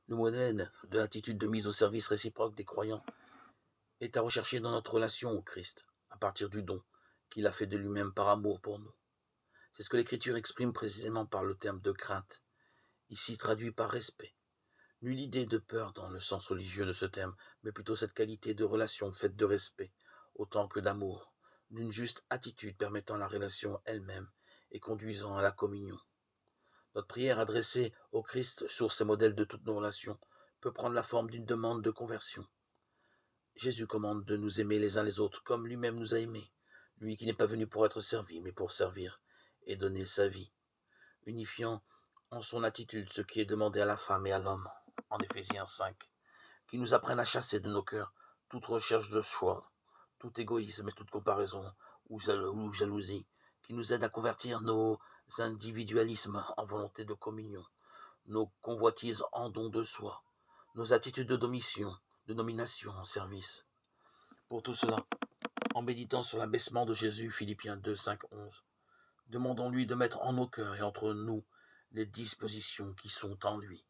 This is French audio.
Le modèle de l'attitude de mise au service réciproque des croyants est à rechercher dans notre relation au Christ, à partir du don qu'il a fait de lui-même par amour pour nous. C'est ce que l'Écriture exprime précisément par le terme de crainte, ici traduit par respect. Nulle idée de peur dans le sens religieux de ce terme, mais plutôt cette qualité de relation faite de respect, autant que d'amour, d'une juste attitude permettant la relation elle-même et conduisant à la communion. Notre prière adressée au Christ, source et modèle de toutes nos relations, peut prendre la forme d'une demande de conversion. Jésus commande de nous aimer les uns les autres comme lui-même nous a aimés, lui qui n'est pas venu pour être servi, mais pour servir et donner sa vie, unifiant en son attitude ce qui est demandé à la femme et à l'homme, en Éphésiens 5, qui nous apprenne à chasser de nos cœurs toute recherche de choix, tout égoïsme et toute comparaison ou jalousie, qui nous aide à convertir nos individualismes en volonté de communion, nos convoitises en don de soi, nos attitudes de nomination en service. Pour tout cela, en méditant sur l'abaissement de Jésus, Philippiens 2, 5, 11, demandons-lui de mettre en nos cœurs et entre nous les dispositions qui sont en lui.